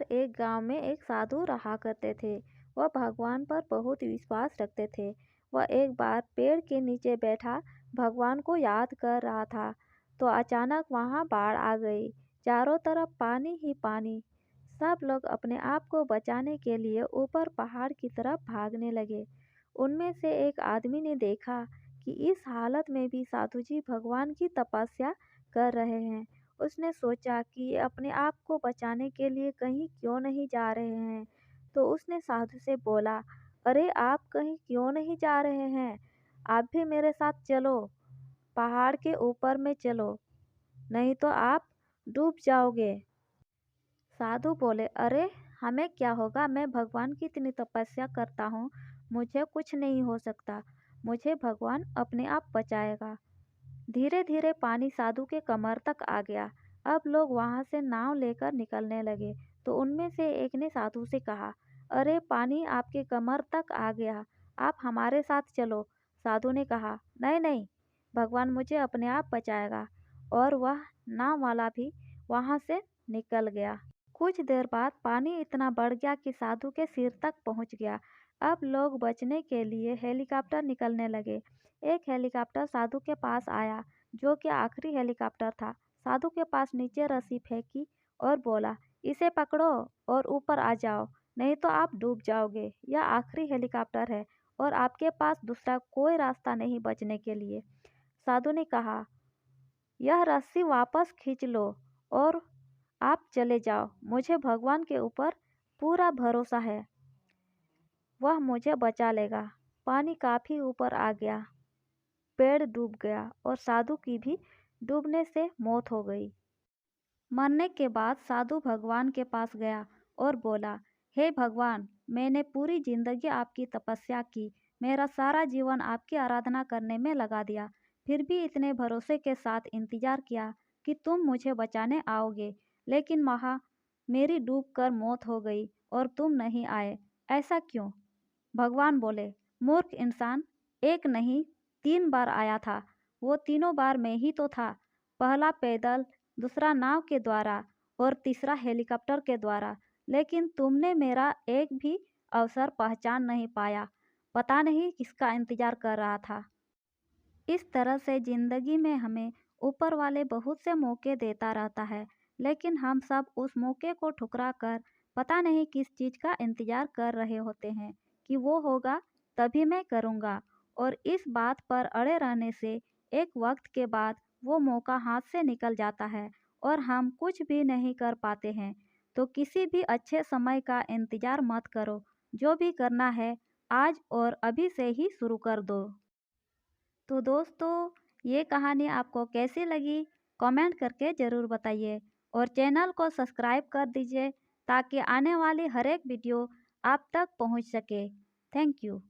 बार एक गांव में एक साधु रहा करते थे। वह भगवान पर बहुत विश्वास रखते थे। वह एक बार पेड़ के नीचे बैठा भगवान को याद कर रहा था, तो अचानक वहां बाढ़ आ गई। चारों तरफ पानी ही पानी। सब लोग अपने आप को बचाने के लिए ऊपर पहाड़ की तरफ भागने लगे। उनमें से एक आदमी ने देखा कि इस हालत में भी साधु जी भगवान की तपस्या कर रहे हैं। उसने सोचा कि अपने आप को बचाने के लिए कहीं क्यों नहीं जा रहे हैं। तो उसने साधु से बोला, अरे आप कहीं क्यों नहीं जा रहे हैं? आप भी मेरे साथ चलो, पहाड़ के ऊपर में चलो, नहीं तो आप डूब जाओगे। साधु बोले, अरे हमें क्या होगा, मैं भगवान की इतनी तपस्या करता हूँ, मुझे कुछ नहीं हो सकता, मुझे भगवान अपने आप बचाएगा। धीरे धीरे पानी साधु के कमर तक आ गया। अब लोग वहां से नाव लेकर निकलने लगे। तो उनमें से एक ने साधु से कहा, अरे पानी आपके कमर तक आ गया, आप हमारे साथ चलो। साधु ने कहा, नहीं नहीं, भगवान मुझे अपने आप बचाएगा। और वह नाव वाला भी वहां से निकल गया। कुछ देर बाद पानी इतना बढ़ गया कि साधु के सिर तक पहुंच गया। अब लोग बचने के लिए हेलीकॉप्टर निकलने लगे। एक हेलीकॉप्टर साधु के पास आया, जो कि आखिरी हेलीकॉप्टर था। साधु के पास नीचे रस्सी फेंकी और बोला, इसे पकड़ो और ऊपर आ जाओ, नहीं तो आप डूब जाओगे। यह आखिरी हेलीकॉप्टर है और आपके पास दूसरा कोई रास्ता नहीं बचने के लिए। साधु ने कहा, यह रस्सी वापस खींच लो और आप चले जाओ। मुझे भगवान के ऊपर पूरा भरोसा है, वह मुझे बचा लेगा। पानी काफी ऊपर आ गया, पेड़ डूब गया और साधु की भी डूबने से मौत हो गई। मरने के बाद साधु भगवान के पास गया और बोला, हे भगवान, मैंने पूरी जिंदगी आपकी तपस्या की, मेरा सारा जीवन आपकी आराधना करने में लगा दिया, फिर भी इतने भरोसे के साथ इंतजार किया कि तुम मुझे बचाने आओगे, लेकिन मेरी डूबकर मौत हो गई और तुम नहीं आए, ऐसा क्यों? भगवान बोले, मूर्ख इंसान, एक नहीं 3 बार आया था, वो तीनों बार मैं ही तो था। पहला पैदल, दूसरा नाव के द्वारा और तीसरा हेलीकॉप्टर के द्वारा, लेकिन तुमने मेरा एक भी अवसर पहचान नहीं पाया, पता नहीं किसका इंतजार कर रहा था। इस तरह से जिंदगी में हमें ऊपर वाले बहुत से मौके देता रहता है, लेकिन हम सब उस मौके को ठुकरा कर पता नहीं किस चीज़ का इंतजार कर रहे होते हैं कि वो होगा तभी मैं करूँगा। और इस बात पर अड़े रहने से एक वक्त के बाद वो मौका हाथ से निकल जाता है और हम कुछ भी नहीं कर पाते हैं। तो किसी भी अच्छे समय का इंतजार मत करो, जो भी करना है आज और अभी से ही शुरू कर दो। तो दोस्तों, ये कहानी आपको कैसी लगी, कमेंट करके ज़रूर बताइए और चैनल को सब्सक्राइब कर दीजिए ताकि आने वाली हर एक वीडियो आप तक पहुंच सके। Thank you.